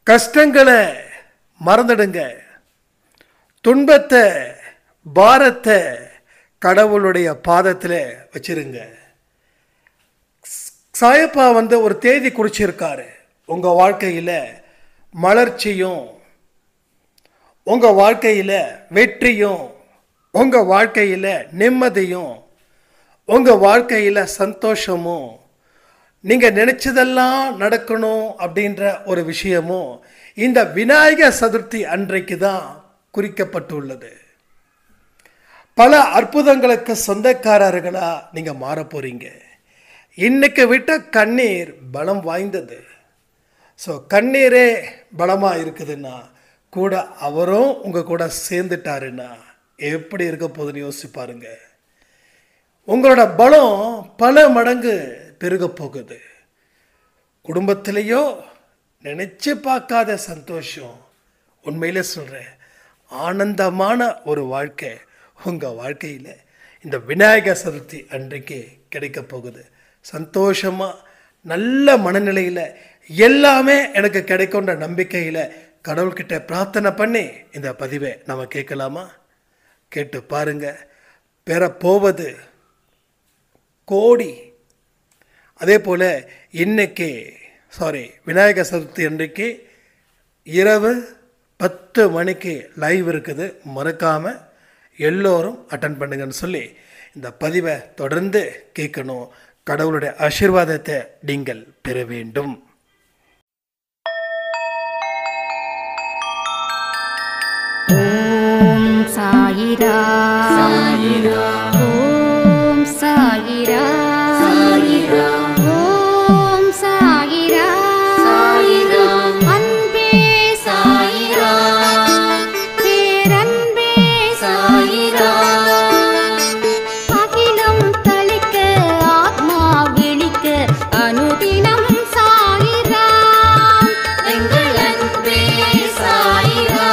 கஷ்டங்களை மறந்துடுங்க. துன்பத்தை பாரத்தை கடவுளுடைய பாதத்தில் வச்சிருங்க. சாயப்பா ஒரு தேதி குறிச்சிருக்காரு. உங்கள் வாழ்க்கையில் மலர்ச்சியும், உங்கள் வாழ்க்கையில் வெற்றியும், உங்கள் வாழ்க்கையில் நிம்மதியும், உங்கள் வாழ்க்கையில் சந்தோஷமும், நீங்கள் நினச்சதெல்லாம் நடக்கணும் அப்படின்ற ஒரு விஷயமும் இந்த விநாயகர் சதுர்த்தி அன்றைக்கு தான் குறிக்கப்பட்டுள்ளது. பல அற்புதங்களுக்கு சொந்தக்காரர்களாக நீங்கள் மாற போகிறீங்க. இன்னைக்கு விட்ட கண்ணீர் பலம் வாய்ந்தது. ஸோ கண்ணீரே பலமாக இருக்குதுன்னா கூட அவரும் உங்கள் கூட சேர்ந்துட்டாருன்னா எப்படி இருக்க போகுதுன்னு யோசிச்சு பாருங்க. உங்களோட பலம் பல மடங்கு பெருக போகுது. குடும்பத்திலேயோ நினச்சி பார்க்காத சந்தோஷம், உண்மையிலே சொல்கிறேன், ஆனந்தமான ஒரு வாழ்க்கை உங்கள் வாழ்க்கையில் இந்த விநாயகர் சதுர்த்தி அன்றைக்கு கிடைக்க போகுது. சந்தோஷமாக நல்ல மனநிலையில் எல்லாமே எனக்கு கிடைக்கும்ன்ற நம்பிக்கையில் கடவுள்கிட்ட பிரார்த்தனை பண்ணி இந்த பதிவை நம்ம கேட்கலாமா? கேட்டு பாருங்க. பெறப்போவது கோடி. அதே போல் இன்னைக்கு விநாயகர் சதுர்த்தி அன்றைக்கு இரவு 10 மணிக்கு லைவ் இருக்குது. மறக்காமல் எல்லோரும் அட்டன் பண்ணுங்கன்னு சொல்லி இந்த பதிவை தொடர்ந்து கேட்கணும். கடவுளுடைய ஆசீர்வாதத்தை நீங்கள் பெற வேண்டும். ஓம் சாயிரா சாயிரா, ஓம் சாயிரா சாயிரா, ஓம் சாயிரா சாயிரா, அன்பே சாயிரா, பேரன்பே சாயிரா, அகிலம் தளிக்க ஆத்மா விழிக்க அனுதினம் சாயிரா, எங்கள் அன்பே சாயிரா.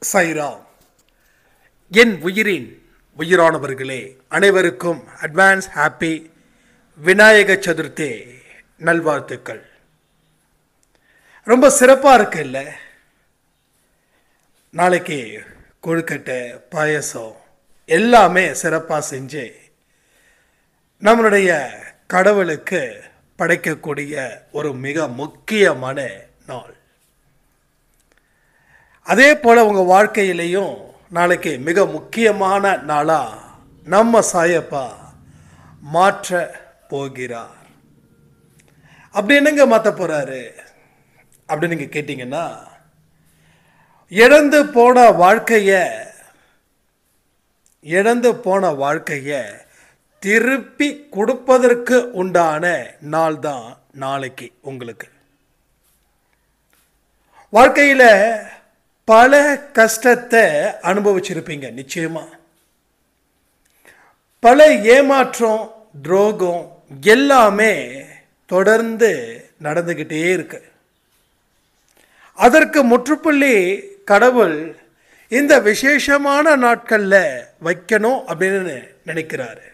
சாய்ராம். என் உயிரின் உயிரானவர்களே அனைவருக்கும் அட்வான்ஸ் ஹாப்பி விநாயகர் சதுர்த்தி நல்வாழ்த்துக்கள். ரொம்ப சிறப்பாக இருக்கு இல்லை? நாளைக்கு கொழுக்கட்டை, பாயசம் எல்லாமே சிறப்பாக செஞ்சு நம்மளுடைய கடவுளுக்கு படைக்கக்கூடிய ஒரு மிக முக்கியமான நாள். அதே போல் உங்கள் வாழ்க்கையிலையும் நாளைக்கு மிக முக்கியமான நாளாக நம்ம சாயப்பா மாற்ற போகிறார். அப்படி என்னங்க மாற்ற போகிறாரு அப்படின்னு நீங்கள் கேட்டிங்கன்னா, இழந்து போன வாழ்க்கையை திருப்பி கொடுப்பதற்கு உண்டான நாள் தான் நாளைக்கு. உங்களுக்கு வாழ்க்கையில் பல கஷ்டத்தை அனுபவிச்சிருப்பீங்க நிச்சயமா. பல ஏமாற்றம், துரோகம் எல்லாமே தொடர்ந்து நடந்துக்கிட்டே இருக்கு. அதற்கு முற்றுப்புள்ளி கடவுள் இந்த விசேஷமான நாட்களில் வைக்கணும் அப்படின்னு நினைக்கிறாரு.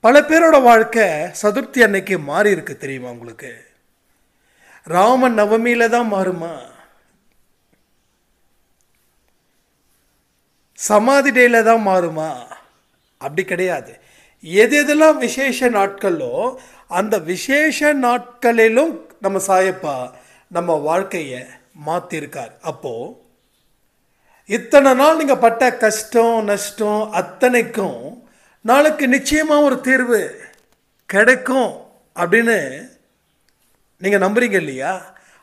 பல பேரோட வாழ்க்கை சதுர்த்தி அன்னைக்கு மாறி இருக்கு தெரியுமா உங்களுக்கு? ராமன் நவமியில தான் மாறுமா? சமாதி டேல தான் மாறுமா? அப்படி கிடையாது. எதெல்லாம் விசேஷ நாட்களோ அந்த விசேஷ நாட்களிலும் நம்ம சாயப்பா நம்ம வாழ்க்கையை மாற்றிருக்கார். அப்போது இத்தனை நாள் நீங்கள் பட்ட கஷ்டம் நஷ்டம் அத்தனைக்கும் நாளைக்கு நிச்சயமாக ஒரு தீர்வு கிடைக்கும் அப்படின்னு நீங்கள் நம்புறீங்க இல்லையா?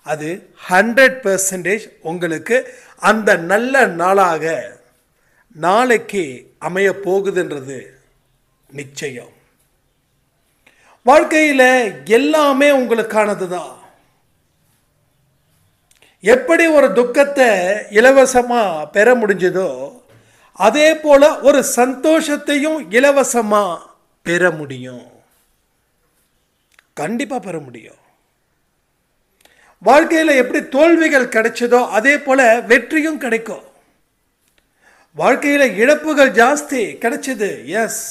அது 100% உங்களுக்கு அந்த நல்ல நாளாக நாளைக்கு அமைய போகுதுன்றது நிச்சயம். வாழ்க்கையில் எல்லாமே உங்களுக்கானது தான். எப்படி ஒரு துக்கத்தை இலவசமாக பெற முடிஞ்சதோ அதே போல் ஒரு சந்தோஷத்தையும் இலவசமாக பெற முடியும். கண்டிப்பாக பெற முடியும். வாழ்க்கையில் எப்படி தோல்விகள் கிடைச்சதோ அதே போல் வெற்றியும் கிடைக்கும். வாழ்க்கையில் இழப்புகள் ஜாஸ்தி கிடைச்சது, எஸ்.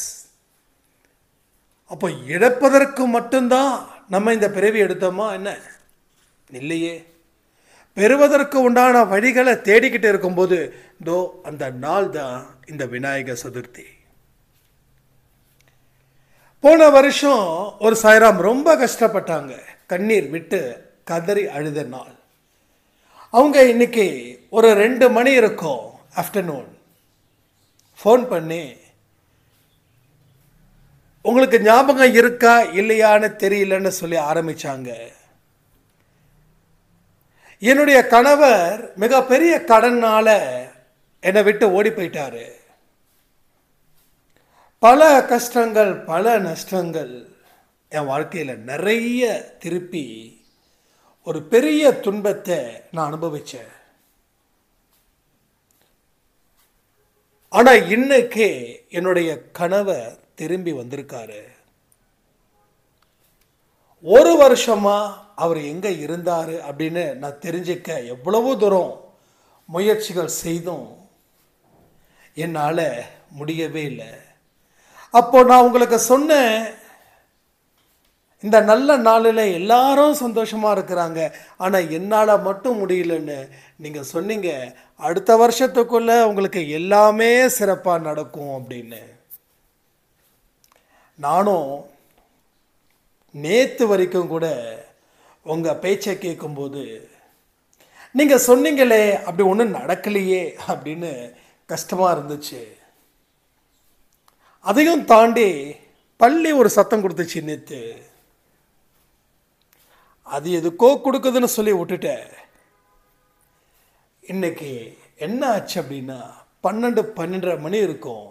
அப்போ இழப்பதற்கு மட்டும்தான் நம்ம இந்த பிறவி எடுத்தோமா என்ன? இல்லையே. பெறுவதற்கு உண்டான வழிகளை தேடிக்கிட்டு இருக்கும்போது தோ அந்த நாள் தான் இந்த விநாயகர் சதுர்த்தி. போன வருஷம் ஒரு சாய்ராம் ரொம்ப கஷ்டப்பட்டாங்க, கண்ணீர் விட்டு கதறி அழுத நாள். அவங்க இன்னைக்கு ஒரு 2 மணி இருக்கும் ஆஃப்டர்நூன் ஃபோன் பண்ணி, உங்களுக்கு ஞாபகம் இருக்கா இல்லையான்னு தெரியலன்னு சொல்லி ஆரம்பிச்சாங்க. என்னுடைய கணவர் மிகப்பெரிய கடனால என்னை விட்டு ஓடி போயிட்டாரு. பல கஷ்டங்கள், பல நஷ்டங்கள் என் வாழ்க்கையில் நிறைய திருப்பி ஒரு பெரிய துன்பத்தை நான் அனுபவித்தேன். ஆனால் இன்னைக்கு என்னுடைய கணவர் திரும்பி வந்திருக்காரு. 1 வருஷமா அவர் எங்கே இருந்தார் அப்படின்னு நான் தெரிஞ்சுக்க எவ்வளவோ தூரம் முயற்சிகள் செய்தும் என்னால் முடியவே இல்லை. அப்போ நான் உங்களுக்கு சொன்னேன், இந்த நல்ல நாளில் எல்லாரும் சந்தோஷமாக இருக்கிறாங்க, ஆனால் என்னால் மட்டும் முடியலன்னு. நீங்கள் சொன்னீங்க அடுத்த வருஷத்துக்குள்ளே உங்களுக்கு எல்லாமே சிறப்பாக நடக்கும் அப்படின்னு. நானும் நேற்று வரைக்கும் கூட உங்கள் பேச்சை கேட்கும்போது நீங்கள் சொன்னீங்களே அப்படி ஒன்றும் நடக்கலையே அப்படின்னு கஷ்டமாக இருந்துச்சு. அதையும் தாண்டி பள்ளி ஒரு சத்தம் கொடுத்துச்சு நேற்று. அது எதுக்கோ கொடுக்குதுன்னு சொல்லி விட்டுட்டேன். இன்னைக்கு என்ன ஆச்சு அப்படின்னா 12:30 மணி இருக்கும்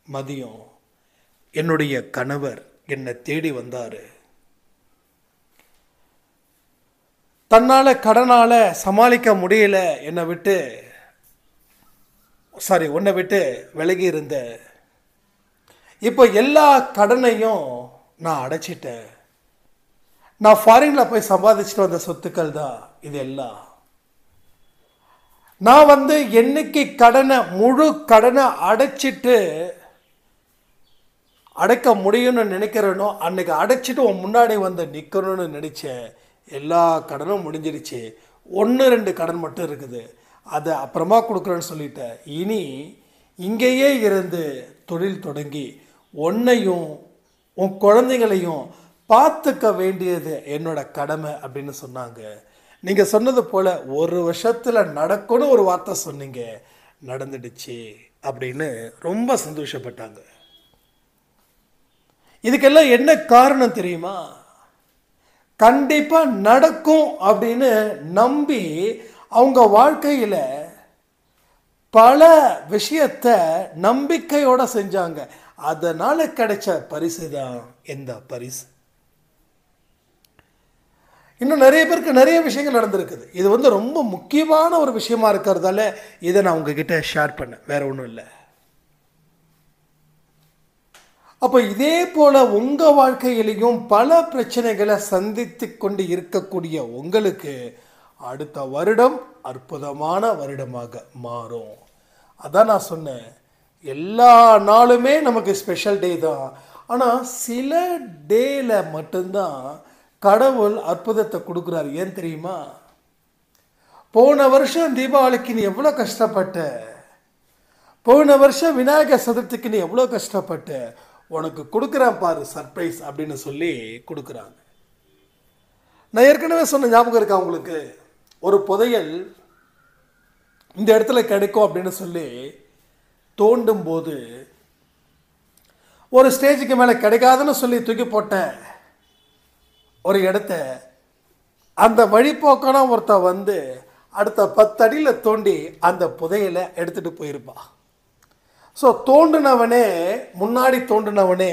மதியம். என்னுடைய கணவர் என்னை தேடி வந்தார். தன்னால் கடனால் சமாளிக்க முடியல, உன்னை விட்டு விலகி இருந்த. இப்போ எல்லா கடனையும் நான் அடைச்சிட்டேன். நான் ஃபாரினில் போய் சம்பாதிச்சுட்டு வந்த சொத்துக்கள் தான் இது எல்லாம். நான் என்னைக்கு முழு கடனை அடைக்க முடியும்னு நினைக்கிறேனோ அன்னைக்கு அடைச்சிட்டு உன் முன்னாடி நிற்கணும்னு நினச்சேன். எல்லா கடனும் முடிஞ்சிருச்சு. 1-2 கடன் மட்டும் இருக்குது, அதை அப்புறமா கொடுக்குறேன்னு சொல்லிட்டேன். இனி இங்கேயே இருந்து தொழில் தொடங்கி உன்னையும் உன் குழந்தைங்களையும் பார்த்துக்க வேண்டியது என்னோட கடமை அப்படின்னு சொன்னாங்க. நீங்கள் சொன்னது போல் 1 வருஷத்தில் நடக்கும்னு ஒரு வார்த்தை சொன்னீங்க, நடந்துடுச்சு அப்படின்னு ரொம்ப சந்தோஷப்பட்டாங்க. இதுக்கெல்லாம் என்ன காரணம் தெரியுமா? கண்டிப்பாக நடக்கும் அப்படின்னு நம்பி அவங்க வாழ்க்கையில் பல விஷயத்தை நம்பிக்கையோடு செஞ்சாங்க. அதனால் கிடைச்ச பரிசு தான் இந்த பரிசு. இன்னும் நிறைய பேருக்கு நிறைய விஷயங்கள் நடந்திருக்குது. இது ரொம்ப முக்கியமான ஒரு விஷயமா இருக்கிறதால இதை நான் உங்ககிட்ட ஷேர் பண்ணேன், வேற ஒன்றும் இல்லை. அப்போ இதே போல் உங்கள் வாழ்க்கையிலையும் பல பிரச்சனைகளை சந்தித்து கொண்டு இருக்கக்கூடிய உங்களுக்கு அடுத்த வருடம் அற்புதமான வருடமாக மாறும். அதான் நான் சொன்னேன், எல்லா நாளுமே நமக்கு ஸ்பெஷல் டே தான். ஆனால் சில டேல மட்டும்தான் கடவுள் அற்புதத்தை கொடுக்குறாரு. ஏன் தெரியுமா? போன வருஷம் தீபாவளிக்கு நீ எவ்வளோ கஷ்டப்பட்ட, போன வருஷம் விநாயகர் சதுர்த்திக்கு நீ எவ்வளோ கஷ்டப்பட்ட, உனக்கு கொடுக்குறான் பாரு சர்ப்ரைஸ் அப்படின்னு சொல்லி கொடுக்குறாங்க. நான் ஏற்கனவே சொன்ன ஞாபகம் இருக்கா உங்களுக்கு? ஒரு புதையல் இந்த இடத்துல கிடைக்கும் அப்படின்னு சொல்லி தோண்டும் போது ஒரு ஸ்டேஜுக்கு மேலே கிடைக்காதுன்னு சொல்லி தூக்கி போட்ட ஒரு இடத்த அந்த வழிபோக்கான ஒருத்தன் அடுத்த 10 அடியில் தோண்டி அந்த புதையலை எடுத்துகிட்டு போயிருப்பான். ஸோ தோண்டினவனே, முன்னாடி தோண்டினவனே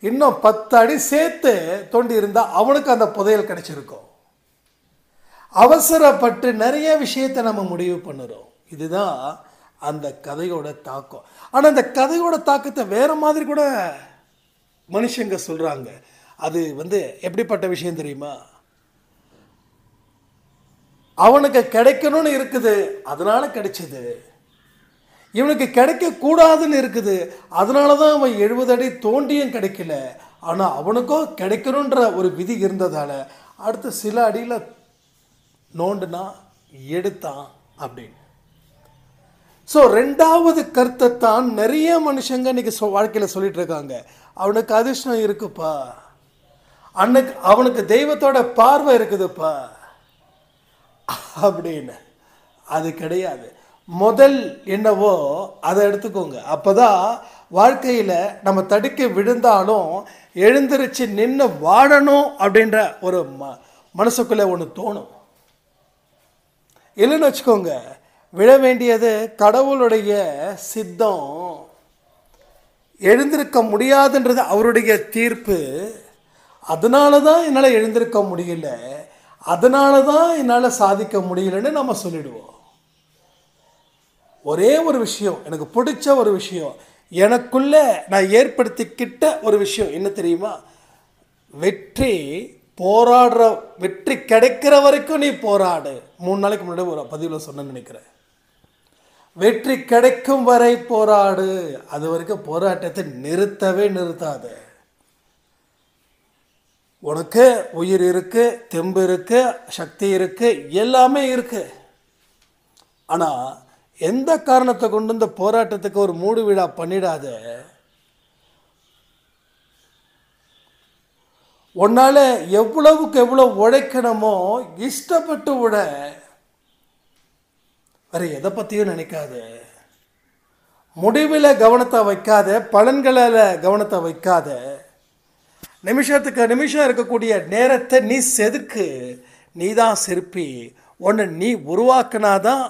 இன்னும் 10 அடி சேர்த்து தோண்டி இருந்தால் அவனுக்கு அந்த புதையல் கிடைச்சிருக்கும். அவசரப்பட்டு நிறைய விஷயத்தை நம்ம முடிவு பண்ணுறோம். இதுதான் அந்த கதையோட தாக்கம். ஆனால் அந்த கதையோட தாக்கத்தை வேற மாதிரி கூட மனுஷங்க சொல்கிறாங்க. அது எப்படிப்பட்ட விஷயம் தெரியுமா? அவனுக்கு கிடைக்கணும்னு இருக்குது, அதனால கிடைச்சது. இவனுக்கு கிடைக்கக்கூடாதுன்னு இருக்குது, அதனால தான் அவன் 70 அடி தோண்டியும் கிடைக்கல. ஆனால் அவனுக்கும் கிடைக்கணுன்ற ஒரு விதி இருந்ததால் அடுத்து சில அடியில் நோண்டுனா எடுத்தான் அப்படின்னு. ஸோ 2வது கருத்தை தான் நிறைய மனுஷங்க இன்னைக்கு வாழ்க்கையில் சொல்லிட்டு இருக்காங்க. அவனுக்கு அதிர்ஷ்டம் இருக்குப்பா, அவனுக்கு தெய்வத்தோட பார்வை இருக்குதுப்பா அப்படின்னு. அது கிடையாது. முதல் என்னவோ அதை எடுத்துக்கோங்க. அப்போதான் வாழ்க்கையில் நம்ம தடுக்கி விழுந்தாலும் எழுந்திருச்சு நின்று வாழணும் அப்படின்ற ஒரு மனசுக்குள்ளே ஒன்று தோணும். இல்லைன்னு வச்சுக்கோங்க, விழ வேண்டியது கடவுளுடைய சித்தம், எழுந்திருக்க முடியாதுன்றது அவருடைய தீர்ப்பு. அதனால தான் என்னால் எழுந்திருக்க முடியல, அதனால தான் என்னால் சாதிக்க முடியலன்னு நம்ம சொல்லிடுவோம். ஒரே ஒரு விஷயம், எனக்கு பிடிச்ச ஒரு விஷயம், எனக்குள்ள நான் ஏற்படுத்திக்கிட்ட ஒரு விஷயம் என்ன தெரியுமா? வெற்றி கிடைக்கிற வரைக்கும் நீ போராடு. 3 நாளைக்கு முன்னாடி ஒரு பதிவில் சொன்னேன்னு நினைக்கிறேன். வெற்றி கிடைக்கும் வரை போராடு, அது வரைக்கும் போராட்டத்தை நிறுத்தவே நிறுத்தாத. உனக்கு உயிர் இருக்கு, தெம்பு இருக்கு, சக்தி இருக்கு, எல்லாமே இருக்கு. ஆனால் எந்த காரணத்தை கொண்டு இந்த போராட்டத்துக்கு ஒரு மூடு விழா பண்ணிடாத. உன்னால் எவ்வளவுக்கு எவ்வளோ உழைக்கணுமோ இஷ்டப்பட்டு உழ, வேற எதை பற்றியும் நினைக்காத. முடிவில் கவனத்தை வைக்காத, பலன்களில் கவனத்தை வைக்காத. நிமிஷத்துக்கு நிமிஷம் இருக்கக்கூடிய நேரத்தை நீ செதுக்கு. நீ தான் சிற்பி. உன்னை நீ உருவாக்குனாதான்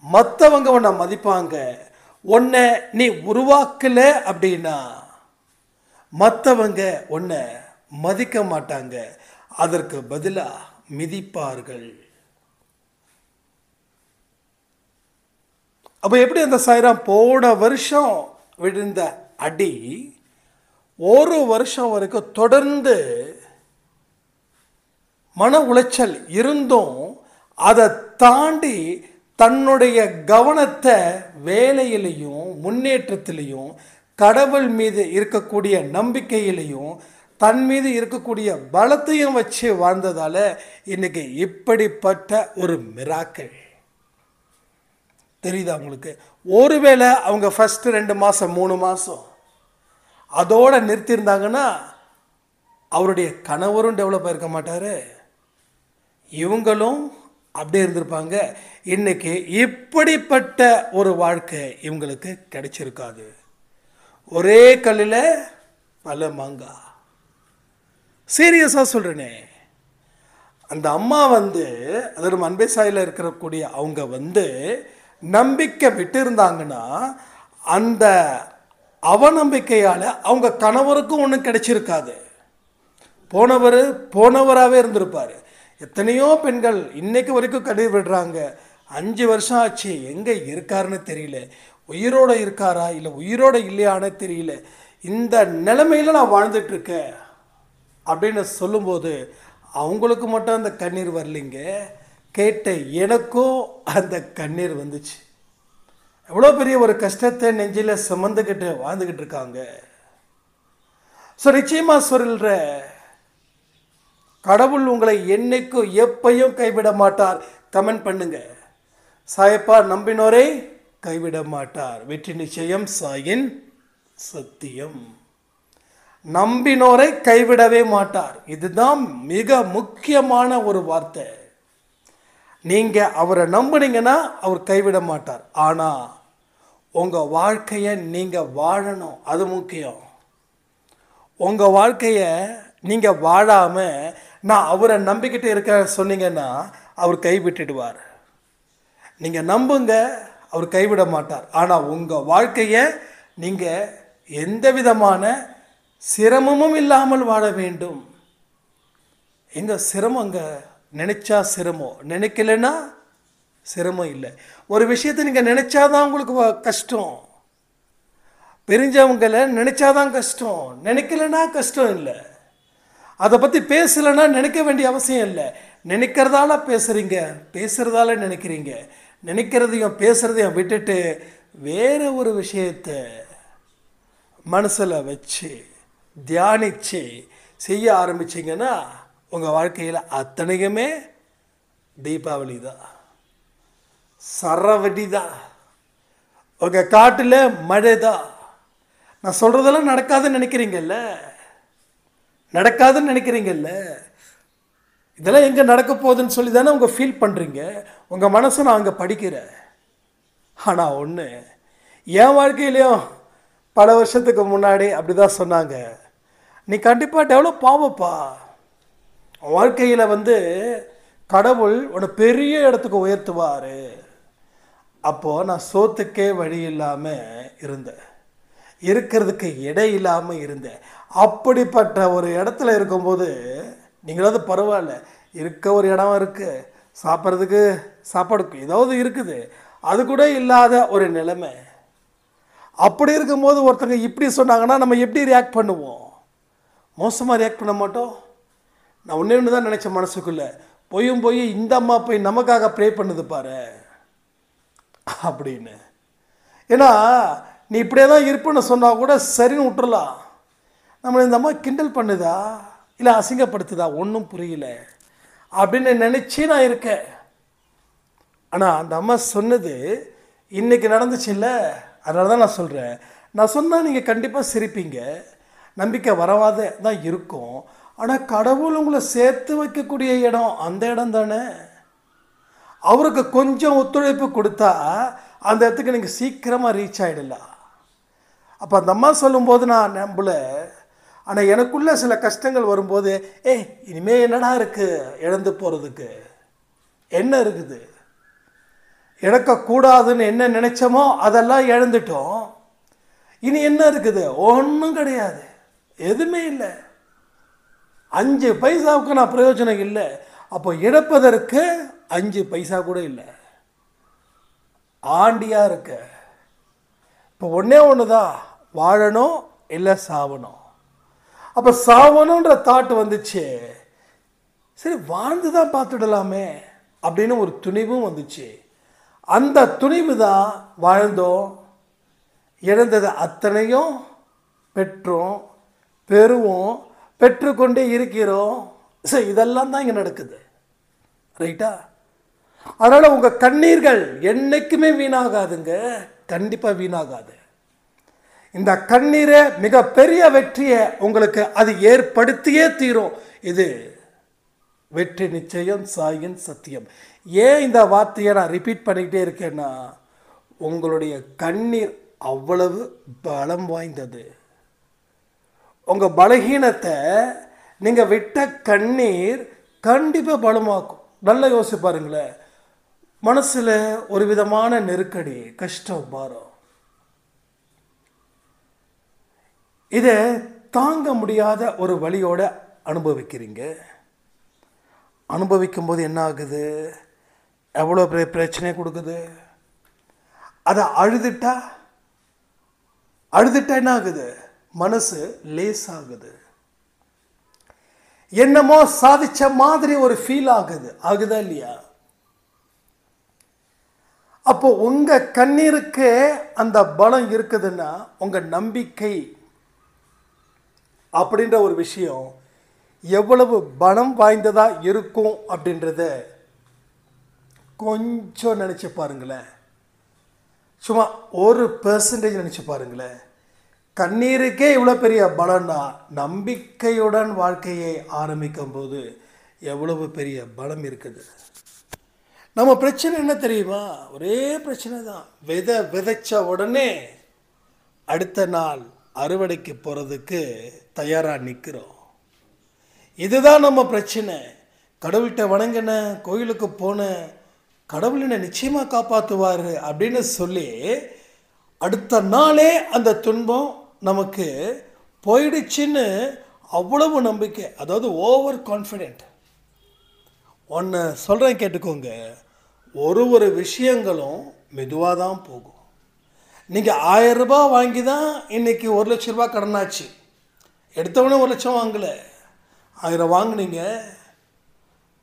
மற்றவங்க உன்னை மதிப்பாங்க. உன்னை நீ உருவாக்கல அப்படின்னா மற்றவங்க உன்னை மதிக்க மாட்டாங்க, அதற்கு பதிலாக மிதிப்பார்கள். அப்போ எப்படி அந்த சாய்ராம் போன வருஷம் விழுந்த அடி ஒரு வருஷம் வரைக்கும் தொடர்ந்து மன உளைச்சல் இருந்தும் அதை தாண்டி தன்னுடைய கவனத்தை வேலையிலையும் முன்னேற்றத்திலையும் கடவுள் மீது இருக்கக்கூடிய நம்பிக்கையிலையும் தன் மீது இருக்கக்கூடிய பலத்தையும் வச்சு வாழ்ந்ததால் இன்னைக்கு இப்படிப்பட்ட ஒரு மிராக்கிள். தெரியுதா உங்களுக்கு? ஒருவேளை அவங்க ஃபஸ்ட்டு 2 மாதம் 3 மாதம் அதோடு நிறுத்தியிருந்தாங்கன்னா அவருடைய கணவரும் டெவலப் ஆகிருக்க மாட்டார், இவங்களும் அப்படியே இருந்திருப்பாங்க. இன்னைக்கு இப்படிப்பட்ட ஒரு வாழ்க்கை இவங்களுக்கு கிடைச்சிருக்காது. ஒரே கல்லில் பல மாங்காய். சீரியஸாக சொல்கிறேனே, அந்த அம்மா அதாவது அன்பே சாயில் இருக்கக்கூடிய அவங்க நம்பிக்கை விட்டு இருந்தாங்கன்னா அந்த அவநம்பிக்கையால் அவங்க கணவருக்கும் ஒன்றும் கிடைச்சிருக்காது. போனவராகவே இருந்திருப்பார். எத்தனையோ பெண்கள் இன்னைக்கு வரைக்கும் கண்ணீர் விடுறாங்க. 5 வருஷம் ஆச்சு, எங்கே இருக்காருன்னு தெரியல, உயிரோடு இருக்காரா இல்லை உயிரோடு இல்லையான்னு தெரியல, இந்த நிலைமையில் நான் வாழ்ந்துட்டுருக்கேன் அப்படின்னு சொல்லும்போது அவங்களுக்கு மட்டும் அந்த கண்ணீர் வரலைங்க, கேட்ட எனக்கும் அந்த கண்ணீர் வந்துச்சு. எவ்வளோ பெரிய ஒரு கஷ்டத்தை நெஞ்சில் சுமந்துக்கிட்டு வாழ்ந்துக்கிட்டு இருக்காங்க. ஸோ நிச்சயமாக சொல்கிற, கடவுள் உங்களை என்னைக்கும் எப்பையும் கைவிட மாட்டார். கமெண்ட் பண்ணுங்க. சாயப்பா நம்பினோரை கைவிட மாட்டார். வெற்றி நிச்சயம், சாயின் சத்தியம். நம்பினோரை கைவிடவே மாட்டார். இதுதான் மிக முக்கியமான ஒரு வார்த்தை. நீங்கள் அவரை நம்புனீங்கன்னா அவர் கைவிட மாட்டார். ஆனால் உங்கள் வாழ்க்கையை நீங்கள் வாழணும், அது முக்கியம். உங்கள் வாழ்க்கையை நீங்கள் வாழாமல் நான் அவரை நம்பிக்கிட்டு இருக்க சொன்னீங்கன்னா அவர் கைவிட்டுடுவார். நீங்கள் நம்புங்க, அவர் கைவிட மாட்டார். ஆனால் உங்கள் வாழ்க்கையை நீங்கள் எந்த விதமான சிரமமும் இல்லாமல் வாழ வேண்டும். எங்கே சிரமம்? அங்கே நினச்சா சிரமம், நினைக்கலைன்னா சிரமம் இல்லை. ஒரு விஷயத்தை நீங்கள் நினச்சாதான் உங்களுக்கு கஷ்டம். பெரிஞ்சவங்களை நினச்சாதான் கஷ்டம், நினைக்கலைன்னா கஷ்டம் இல்லை. அதை பற்றி பேசலைன்னா நினைக்க வேண்டிய அவசியம் இல்லை. நினைக்கிறதால பேசுகிறீங்க, பேசுகிறதால நினைக்கிறீங்க. நினைக்கிறதையும் பேசுகிறதையும் விட்டுட்டு வேறு ஒரு விஷயத்தை மனசில் வச்சு தியானித்து செய்ய ஆரம்பிச்சிங்கன்னா உங்கள் வாழ்க்கையில் அத்தனையுமே தீபாவளி தான், சரவடி தான், உங்கள் காட்டில் மழை தான். நான் சொல்கிறதெல்லாம் நடக்காதுன்னு நினைக்கிறீங்கல்ல, நடக்காதுன்னு நினைக்கிறீங்கல்ல, இதெல்லாம் எங்கே நடக்க போகுதுன்னு சொல்லி தானே உங்கள் ஃபீல் பண்ணுறீங்க. உங்கள் மனசை நான் அங்கே படிக்கிறேன். ஆனால் ஒன்று, என் வாழ்க்கையிலையும் பல வருஷத்துக்கு முன்னாடி அப்படி தான் சொன்னாங்க, நீ கண்டிப்பாக டெவலப் ஆவப்பா, வாழ்க்கையில் கடவுள் உன்னை பெரிய இடத்துக்கு உயர்த்துவார். அப்போது நான் சோத்துக்கே வழி இல்லாமல் இருந்தேன், இருக்கிறதுக்கு இடை இல்லாமல் இருந்தேன். அப்படிப்பட்ட ஒரு இடத்துல இருக்கும்போது நீங்களாவது பரவாயில்ல, இருக்க ஒரு இடம் இருக்குது, சாப்பிட்றதுக்கு சாப்பாடுக்கு ஏதாவது இருக்குது, அது கூட இல்லாத ஒரு நிலைமை. அப்படி இருக்கும்போது ஒருத்தங்க இப்படி சொன்னாங்கன்னா நம்ம எப்படி ரியாக்ட் பண்ணுவோம்? மோசமாக ரியாக்ட் பண்ண மாட்டோம். நான் ஒன்று தான் நினச்சேன் மனசுக்குள்ளே, போய் இந்த அம்மா போய் நமக்காக ப்ரே பண்ணுது பாரு அப்படின்னு. ஏன்னா நீ இப்படியே தான் இருப்புன்னு சொன்னால் கூட சரின்னு விட்டுறலாம். நம்மளை இந்த அம்மா கிண்டல் பண்ணுதா இல்லை அசிங்கப்படுத்துதா ஒன்றும் புரியல அப்படின்னு நினச்சி நான் இருக்கேன். ஆனால் அந்த அம்மா சொன்னது இன்றைக்கி நடந்துச்சு இல்லை, அதனால தான் நான் சொல்கிறேன். நான் சொன்னால் நீங்கள் கண்டிப்பாக சிரிப்பீங்க, நம்பிக்கை வரவாத தான் இருக்கும். ஆனால் கடவுள் உங்களை சேர்த்து வைக்கக்கூடிய இடம் அந்த இடம் தானே. அவருக்கு கொஞ்சம் ஒத்துழைப்பு கொடுத்தா அந்த இடத்துக்கு நீங்கள் சீக்கிரமாக ரீச் ஆகிடலாம். அப்போ அந்த அம்மா சொல்லும்போது நான் நம்பல. ஆனால் எனக்குள்ளே சில கஷ்டங்கள் வரும்போது, இனிமேல் என்னடா இருக்குது இழந்து போகிறதுக்கு, என்ன இருக்குது, இழக்கக்கூடாதுன்னு என்ன நினச்சோமோ அதெல்லாம் இழந்துட்டோம், இனி என்ன இருக்குது? ஒன்றும் கிடையாது, எதுவுமே இல்லை. 5 பைசாவுக்கு நான் பிரயோஜனம் இல்லை. அப்போ இழப்பதற்கு 5 பைசா கூட இல்லை, ஆண்டியாக இருக்க. இப்போ ஒன்று தான், வாழணும் இல்லை சாவணும். அப்போ சாவணுன்ற தாட் வந்துச்சு, சரி வாழ்ந்து தான் பார்த்துடலாமே அப்படின்னு ஒரு துணிவும் வந்துச்சு. அந்த துணிவு தான் வாழ்ந்தோம், இழந்தது அத்தனையும் பெற்றோம், பெறுவோம், பெற்றுக்கொண்டே இருக்கிறோம். ஸோ இதெல்லாம் தான் இங்கே நடக்குது, ரைட்டா? அதனால் உங்கள் கண்ணீர்கள் என்றைக்குமே வீணாகாதுங்க, கண்டிப்பாக வீணாகாது. இந்த கண்ணீரை மிகப்பெரிய வெற்றியை உங்களுக்கு அது ஏற்படுத்தியே தீரும். இது வெற்றி நிச்சயம், சாயின் சத்தியம். ஏன் இந்த வார்த்தையை நான் ரிப்பீட் பண்ணிக்கிட்டே இருக்கேன்னா, உங்களுடைய கண்ணீர் அவ்வளவு பலம் வாய்ந்தது. உங்கள் பலகீனத்தை நீங்கள் விட்ட கண்ணீர் கண்டிப்பாக பலமாக்கும். நல்லா யோசிச்சு பாருங்களேன், மனசில் ஒரு விதமான நெருக்கடி, கஷ்டம், பாரம், இதை தாங்க முடியாத ஒரு வழியோட அனுபவிக்கிறீங்க. அனுபவிக்கும்போது என்ன ஆகுது? எவ்வளோ பெரிய பிரச்சனை கொடுக்குது. அதை அழுதுட்டா என்ன ஆகுது? மனசு லேசாகுது, என்னமோ சாதிச்ச மாதிரி ஒரு ஃபீல் ஆகுதா இல்லையா? அப்போ உங்க கண்ணீருக்கு அந்த பலம் இருக்குதுன்னா உங்க நம்பிக்கை அப்படின்ற ஒரு விஷயம் எவ்வளவு பலம் வாய்ந்ததா இருக்கும் அப்படின்றத கொஞ்சம் நினைச்சு பாருங்களேன். சும்மா 1% நினைச்சு பாருங்களேன். கண்ணீருக்கே இவ்வளோ பெரிய பலம்னா நம்பிக்கையுடன் வாழ்க்கையை ஆரம்பிக்கும் போது எவ்வளவு பெரிய பலம் இருக்குது. நம்ம பிரச்சனை என்ன தெரியுமா? ஒரே பிரச்சனை தான், விதைச்ச உடனே அடுத்த நாள் அறுவடைக்கு போகிறதுக்கு தயாராக நிற்கிறோம். இதுதான் நம்ம பிரச்சனை. கடவுள்கிட்ட வணங்கின, கோயிலுக்கு போன, கடவுள் என்னை நிச்சயமாக காப்பாற்றுவார் அப்படின்னு சொல்லி அடுத்த நாளே அந்த துன்பம் நமக்கு போயிடுச்சுன்னு அவ்வளவு நம்பிக்கை, அதாவது ஓவர் கான்ஃபிடென்ட். ஒன்று சொல்கிறேன் கேட்டுக்கோங்க, ஒரு விஷயங்களும் மெதுவாக தான் போகும். நீங்கள் 1000 ரூபாய் வாங்கி தான் இன்றைக்கி 1 லட்ச ரூபா கடனாச்சு. எடுத்தவொடனே 1 லட்சம் வாங்கலை, 1000 வாங்கினீங்க,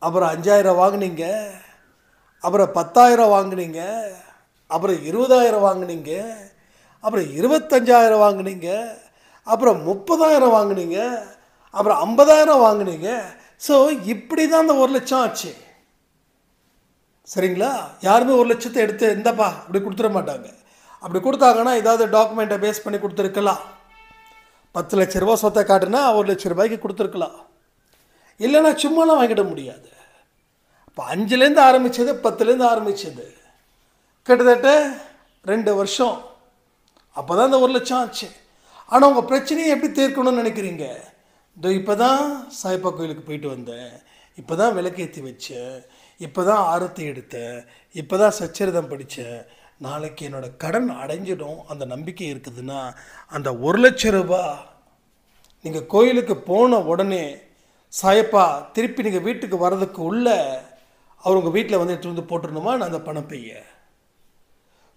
அப்புறம் 5000 வாங்கினீங்க, அப்புறம் 10,000 வாங்கினீங்க, அப்புறம் 20,000 வாங்கினீங்க, அப்புறம் 25,000 வாங்கினீங்க, அப்புறம் 30,000 வாங்கினீங்க, அப்புறம் 50,000 வாங்கினீங்க. ஸோ இப்படி தான் அந்த 1 லட்சம் ஆச்சு. சரிங்களா? யாருமே 1 லட்சத்தை எடுத்து இந்தப்பா அப்படி கொடுத்துட மாட்டாங்க. அப்படி கொடுத்தாங்கன்னா ஏதாவது டாக்குமெண்ட்டை பேஸ் பண்ணி கொடுத்துருக்கலாம். 10 லட்ச ரூபா சொத்தை காட்டுனா 1 லட்ச ரூபாய்க்கு கொடுத்துருக்கலாம். இல்லைன்னா சும்மாலாம் வாங்கிட முடியாது. இப்போ 5லேருந்து ஆரம்பித்தது, 10லேருந்து ஆரம்பித்தது, கிட்டத்தட்ட 2 வருஷம். அப்போ தான் இந்த 1 லட்சம் ஆச்சு. ஆனால் உங்கள் பிரச்சனையை எப்படி தீர்க்கணும்னு நினைக்கிறீங்க? இதோ இப்போ தான் சாய்பா கோயிலுக்கு போயிட்டு வந்தேன், இப்போ தான் விளக்கேற்றி வச்சேன், இப்போ தான் ஆரத்தி எடுத்தேன், இப்போ தான் சச்சரிதம் படித்தேன், நாளைக்கு என்னோடய கடன் அடைஞ்சிடும் அந்த நம்பிக்கை இருக்குதுன்னா அந்த 1 லட்ச ரூபா நீங்கள் கோயிலுக்கு போன உடனே சாயப்பா திருப்பி நீங்கள் வீட்டுக்கு வர்றதுக்கு உள்ள அவர் உங்கள் வீட்டில் வந்து எடுத்து வந்து போட்டுருணுமா நான் அந்த பணப்பைய.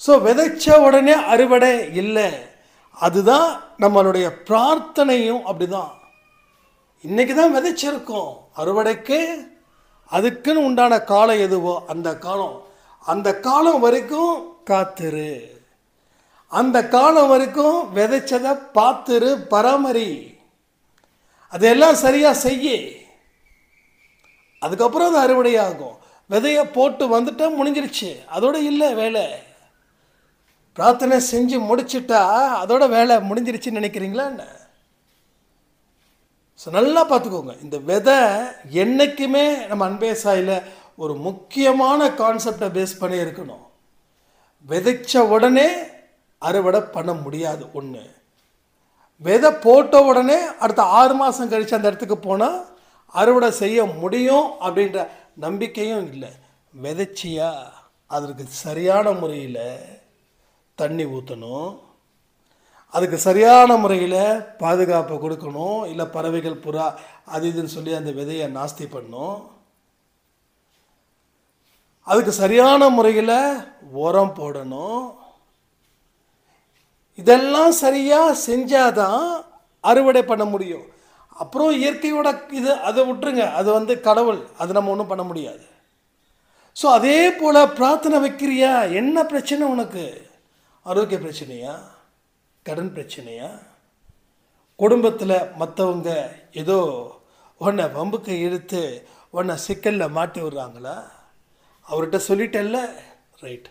ஸோ விதைச்ச உடனே அறுவடை இல்லை. அதுதான் நம்மளுடைய பிரார்த்தனையும் அப்படி தான். இன்றைக்கி தான் விதைச்சிருக்கோம், அறுவடைக்கு அதுக்குன்னு உண்டான காலம் எதுவோ அந்த காலம் வரைக்கும் காத்துரு, அந்த காலம் வரைக்கும் விதைச்சதை பார்த்துரு, பராமரி, அதெல்லாம் சரியாக செய்ய, அதுக்கப்புறம் அது அறுவடையாகும். விதையை போட்டு வந்துட்டா முடிஞ்சிருச்சு, அதோட இல்லை வேலை. பிரார்த்தனை செஞ்சு முடிச்சுட்டா அதோட வேலை முடிஞ்சிருச்சுன்னு நினைக்கிறீங்களா என்ன? ஸோ நல்லா பார்த்துக்கோங்க, இந்த விதை என்றைக்குமே நம்ம அன்பே சாயில் ஒரு முக்கியமான கான்செப்டை பேஸ் பண்ணி இருக்கணும். விதைச்ச உடனே அறுவடை பண்ண முடியாது. ஒன்று, விதை போட்ட உடனே அடுத்த 6 மாதம் கழித்து அந்த இடத்துக்கு போனால் அறுவடை செய்ய முடியும் அப்படின்ற நம்பிக்கையும் இல்லை. விதைச்சியா அதற்கு சரியான முறையில் தண்ணி ஊற்றணும், அதுக்கு சரியான முறையில் பாதுகாப்பை கொடுக்கணும். இல்லை பறவைகள் புறா அது இதுன்னு சொல்லி அந்த விதையை நாஸ்தி பண்ணணும். அதுக்கு சரியான முறையில் உரம் போடணும். இதெல்லாம் சரியாக செஞ்சாதான் அறுவடை பண்ண முடியும். அப்புறம் இயற்கையோட இது அதை விட்டுருங்க, அது வந்து கடவுள், அது நம்ம ஒன்றும் பண்ண முடியாது. ஸோ அதே போல் பிரார்த்தனை வைக்கிறியா? என்ன பிரச்சனை உனக்கு? ஆரோக்கிய பிரச்சனையா? கடன் பிரச்சனையா? குடும்பத்தில் மற்றவங்க ஏதோ உன்னை வம்புக்கு இழுத்து உன்னை சிக்கலில் மாட்டி விடுறாங்களா? அவர்கிட்ட சொல்லிட்டல்ல, ரைட்,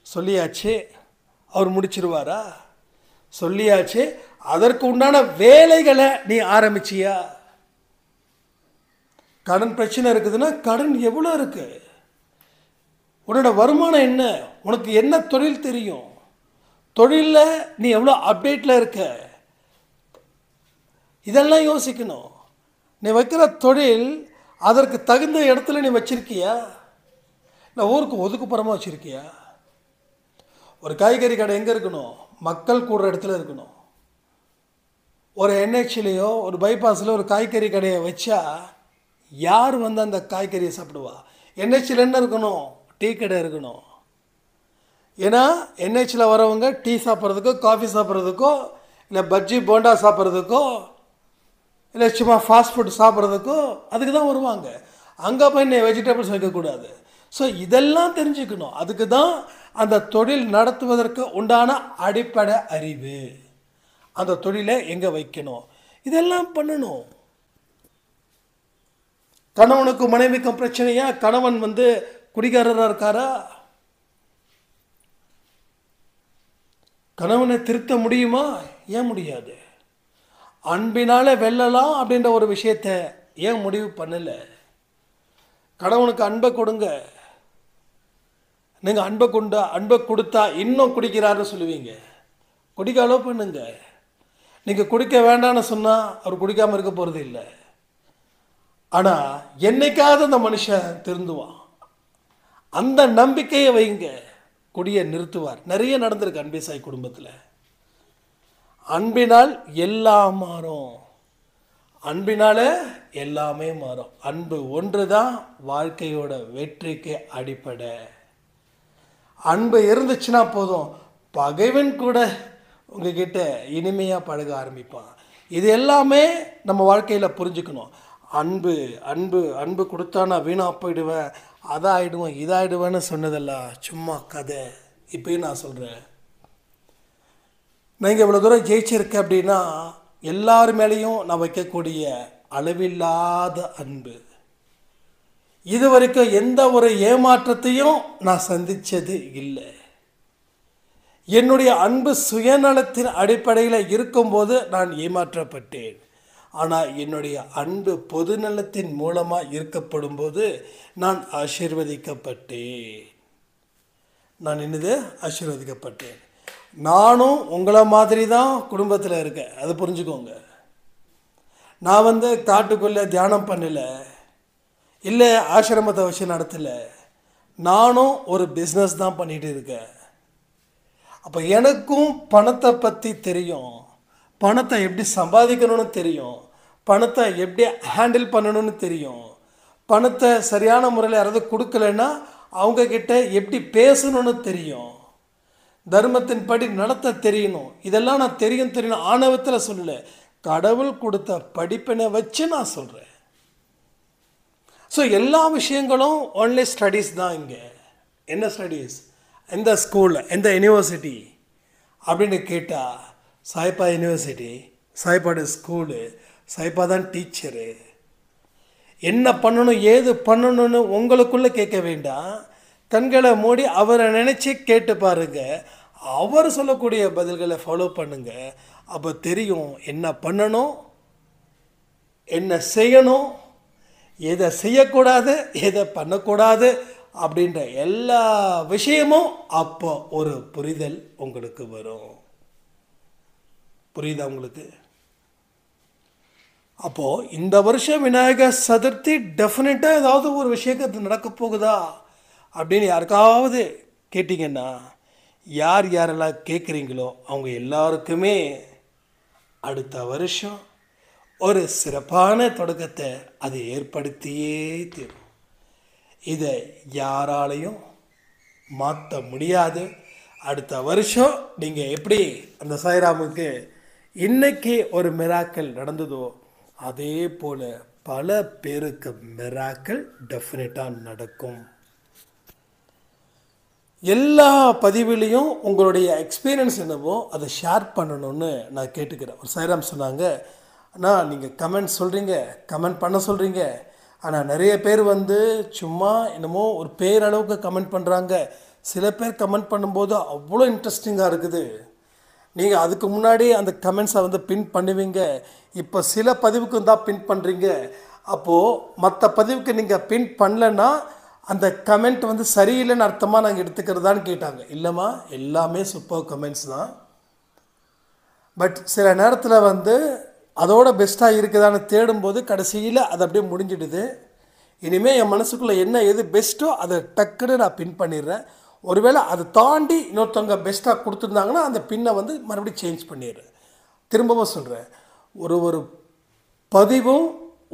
சொல்லியாச்சு, அவர் முடிச்சிருவாரா? சொல்லியாச்சு, அதற்கு உண்டான வேலைகளை நீ ஆரம்பிச்சியா? கடன் பிரச்சனை இருக்குதுன்னா கடன் எவ்வளோ இருக்கு? உன்னோட வருமானம் என்ன? உனக்கு என்ன தொழில் தெரியும்? தொழிலில் நீ எவ்வளோ அப்டேட்டில் இருக்க? இதெல்லாம் யோசிக்கணும். நீ வைக்கிற தொழில் அதற்கு தகுந்த இடத்துல நீ வச்சிருக்கியா? இல்லை ஊருக்கு ஒதுக்குப்புறமா வச்சுருக்கியா? ஒரு காய்கறி கடை எங்கே இருக்கணும்? மக்கள் கூடுற இடத்துல இருக்கணும். ஒரு என்ஹெச்லேயோ ஒரு பைபாஸில் ஒரு காய்கறி கடையை வச்சா யார் வந்து அந்த காய்கறியை சாப்பிடுவா? என்ஹெச்சில் என்ன இருக்கணும்? டீ கடை இருக்கணும். ஏன்னா என்ஹெச்சில் வரவங்க டீ சாப்பிட்றதுக்கோ காஃபி சாப்பிட்றதுக்கோ இல்லை பஜ்ஜி போண்டா சாப்பிட்றதுக்கோ இல்லை சும்மா ஃபாஸ்ட் ஃபுட் சாப்பிட்றதுக்கோ அதுக்கு தான் வருவாங்க. அங்கே போய் நீ வெஜிடபிள்ஸ் வைக்கக்கூடாது. ஸோ இதெல்லாம் தெரிஞ்சுக்கணும். அதுக்கு தான் அந்த தொழில் நடத்துவதற்கு உண்டான அடிப்படை அறிவு, அந்த தொழிலை எங்கே வைக்கணும், இதெல்லாம் பண்ணணும். கணவனுக்கும் மனைவிக்கும் பிரச்சனையா? கணவன் வந்து குடிகாரராக இருக்காரா? கணவனை திருத்த முடியுமா? ஏன் முடியாது? அன்பினால வெல்லலாம் அப்படின்ற ஒரு விஷயத்தை ஏன் முடிவு பண்ணலை? கணவனுக்கு அன்பை கொடுங்க. நீங்கள் அன்பை கொடுத்தா இன்னும் குடிக்கிறாருன்னு சொல்லுவீங்க. குடிக்க அலோ பண்ணுங்க. நீங்கள் குடிக்க வேண்டான்னு சொன்னால் அவர் குடிக்காமல் இருக்க போகிறது இல்லை. ஆனால் என்னைக்காவது அந்த மனுஷன் திருந்துவான். அந்த நம்பிக்கையை வைங்க, கொடியை நிறுத்துவார். நிறைய நடந்திருக்கு அன்பே சாய் குடும்பத்தில். அன்பினால் எல்லாம் மாறும். அன்பினால எல்லாமே மாறும். அன்பு ஒன்று தான் வாழ்க்கையோட வெற்றிக்கு அடிப்படை. அன்பு இருந்துச்சுன்னா போதும், பகைவன் கூட உங்ககிட்ட இனிமையாக பழக ஆரம்பிப்பான். இது எல்லாமே நம்ம வாழ்க்கையில் புரிஞ்சுக்கணும். அன்பு அன்பு அன்பு கொடுத்தா நான் வீணாக போயிடுவேன், அதாகிடுவேன் இதாகிடுவேன்னு சொன்னதெல்லாம் சும்மா கதை. இப்பயும் நான் சொல்கிறேன், நீங்கள் இவ்வளோ தூரம் ஜெயிச்சிருக்க அப்படின்னா எல்லார் மேலேயும் நான் வைக்கக்கூடிய அளவில்லாத அன்பு. இது வரைக்கும் எந்த ஒரு ஏமாற்றத்தையும் நான் சந்தித்தது இல்லை. என்னுடைய அன்பு சுயநலத்தின் அடிப்படையில் இருக்கும்போது நான் ஏமாற்றப்பட்டேன். ஆனால் என்னுடைய அன்பு பொதுநலத்தின் மூலமாக இருக்கப்படும் போது நான் ஆசீர்வதிக்கப்பட்டேன். நான் என்னது ஆசீர்வதிக்கப்பட்டேன். நானும் உங்களை மாதிரி தான் குடும்பத்தில் இருக்கேன், அதை புரிஞ்சுக்கோங்க. நான் காட்டுக்குள்ளே தியானம் பண்ணலை, இல்லை ஆசிரமத்தை வச்சு நடத்தலை. நானும் ஒரு பிஸ்னஸ் தான் பண்ணிகிட்டு இருக்கேன். அப்போ எனக்கும் பணத்தை பற்றி தெரியும், பணத்தை எப்படி சம்பாதிக்கணும்னு தெரியும், பணத்தை எப்படி ஹேண்டில் பண்ணணும்னு தெரியும், பணத்தை சரியான முறையில் யாராவது கொடுக்கலன்னா அவங்கக்கிட்ட எப்படி பேசணும்னு தெரியும், தர்மத்தின் படி நடத்த தெரியணும். இதெல்லாம் நான் தெரியணும் ஆணவத்தில் சொல்லலை, கடவுள் கொடுத்த படிப்பினை வச்சு நான் சொல்கிறேன். ஸோ எல்லா விஷயங்களும் ஒன்லி ஸ்டடீஸ் தான். இங்கே என்ன ஸ்டடீஸ், எந்த ஸ்கூலில் எந்த யூனிவர்சிட்டி அப்படின்னு கேட்டால் சாய்பா யூனிவர்சிட்டி, சாய்பாடு ஸ்கூலு, சாய்பா தான் டீச்சரு. என்ன பண்ணணும் ஏது பண்ணணும்னு உங்களுக்குள்ளே கேட்க வேண்டாம், கண்களை மூடி அவரை நினச்சி கேட்டு பாருங்க, அவர் சொல்லக்கூடிய பதில்களை ஃபாலோ பண்ணுங்க. அப்போ தெரியும் என்ன பண்ணணும், என்ன செய்யணும், எதை செய்யக்கூடாது, எதை பண்ணக்கூடாது அப்படின்ற எல்லா விஷயமும் அப்போ ஒரு புரிதல் உங்களுக்கு வரும். புரியுதா உங்களுக்கு? அப்போது இந்த வருஷம் விநாயகர் சதுர்த்தி டெஃபினட்டாக ஏதாவது ஒரு விஷயத்து நடக்க போகுதா அப்படின்னு யாருக்காவது கேட்டிங்கன்னா, யார் யாரெல்லாம் கேட்குறீங்களோ அவங்க எல்லாருக்குமே அடுத்த வருஷம் ஒரு சிறப்பான தொடக்கத்தை அது ஏற்படுத்தியே தீரும். இதை யாராலையும் மாற்ற முடியாது. அடுத்த வருஷம் நீங்கள் எப்படி அந்த சாய்ராமுக்கு இன்னைக்கு ஒரு மிராக்கள் நடந்ததோ அதே போல் பல பேருக்கு மிராக்கள் டெஃபினட்டாக நடக்கும். எல்லா பதிவிலையும் உங்களுடைய எக்ஸ்பீரியன்ஸ் என்னவோ அதை ஷேர் பண்ணணும்னு நான் கேட்டுக்கிறேன். ஒரு சாய்ராம் சொன்னாங்க, ஆனால் நீங்கள் கமெண்ட் சொல்கிறீங்க, கமெண்ட் பண்ண சொல்கிறீங்க, ஆனால் நிறைய பேர் சும்மா என்னமோ ஒரு பேரளவுக்கு கமெண்ட் பண்ணுறாங்க. சில பேர் கமெண்ட் பண்ணும்போது அவ்வளோ இன்ட்ரெஸ்டிங்காக இருக்குது. நீங்கள் அதுக்கு முன்னாடி அந்த கமெண்ட்ஸை பின் பண்ணுவீங்க. இப்போ சில பதிவுக்கு தான் பின் பண்ணுறீங்க. அப்போது மற்ற பதிவுக்கு நீங்கள் பின் பண்ணலன்னா அந்த கமெண்ட் சரியில்லைன்னு அர்த்தமாக நாங்கள் எடுத்துக்கிறதான்னு கேட்டாங்க. இல்லைம்மா, எல்லாமே சூப்பர் கமெண்ட்ஸ் தான். பட் சில நேரத்தில் அதோட பெஸ்ட்டாக இருக்குதான்னு தேடும்போது கடைசியில் அது அப்படியே முடிஞ்சிடுது. இனிமேல் என் மனசுக்குள்ளே என்ன எது பெஸ்ட்டோ அதை டக்குன்னு நான் பின் பண்ணிடுறேன். ஒருவேளை அதை தாண்டி இன்னொருத்தவங்க பெஸ்ட்டாக கொடுத்துருந்தாங்கன்னா அந்த பின்னை மறுபடியும் சேஞ்ச் பண்ணிடுறேன். திரும்பவும் சொல்கிறேன், ஒரு பதிவும்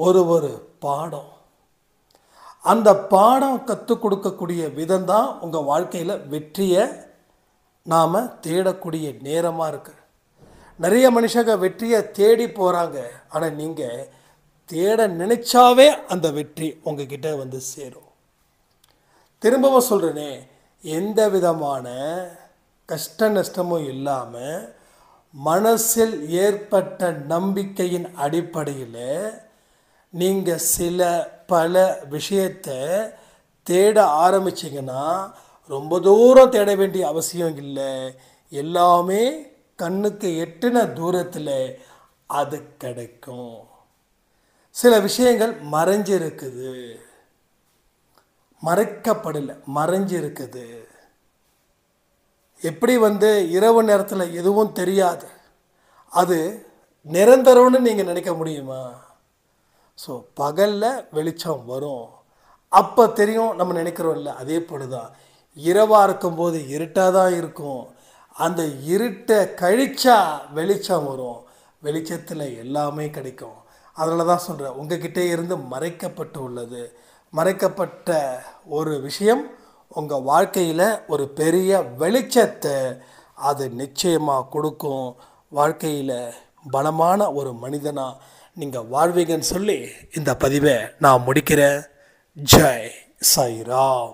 ஒரு பாடம். அந்த பாடம் கற்றுக் கொடுக்கக்கூடிய விதம் தான் உங்கள் வாழ்க்கையில் வெற்றியை நாம் தேடக்கூடிய நேரமாக இருக்குது. நிறைய மனுஷங்க வெற்றியை தேடி போகிறாங்க, ஆனால் நீங்கள் தேட நினைச்சாவே அந்த வெற்றி உங்ககிட்ட சேரும். திரும்பவும் சொல்கிறேனே, எந்த விதமான கஷ்ட நஷ்டமும் இல்லாமல் மனசில் ஏற்பட்ட நம்பிக்கையின் அடிப்படையில் நீங்கள் பல விஷயத்தை தேட ஆரம்பிச்சிங்கன்னா ரொம்ப தூரம் தேட வேண்டிய அவசியம் இல்லை. எல்லாமே கண்ணுக்கு எட்டின தூரத்தில் அது கிடைக்கும். சில விஷயங்கள் மறைஞ்சிருக்குது, மறைக்கப்படலை, மறைஞ்சிருக்குது. எப்படி இரவு நேரத்தில் எதுவும் தெரியாது, அது நிரந்தரம்னு நீங்கள் நினைக்க முடியுமா? ஸோ பகலில் வெளிச்சம் வரும், அப்போ தெரியும் நம்ம நினைக்கிறோம் இல்லை. அதே போல தான் இரவாக இருக்கும்போது இருட்டாக தான் இருக்கும். அந்த இருட்டை கழிச்சா வெளிச்சம் வரும். வெளிச்சத்தில் எல்லாமே கிடைக்கும். அதனால தான் சொல்கிறேன், உங்ககிட்டே இருந்து மறைக்கப்பட்டு உள்ளது. மறைக்கப்பட்ட ஒரு விஷயம் உங்கள் வாழ்க்கையில் ஒரு பெரிய வெளிச்சத்தை அது நிச்சயமாக கொடுக்கும். வாழ்க்கையில் பலமான ஒரு மனிதனாக நீங்கள் வாழ்வீங்கன்னு சொல்லி இந்த பதிவை நான் முடிக்கிறேன். ஜெய் சாய்ராம்.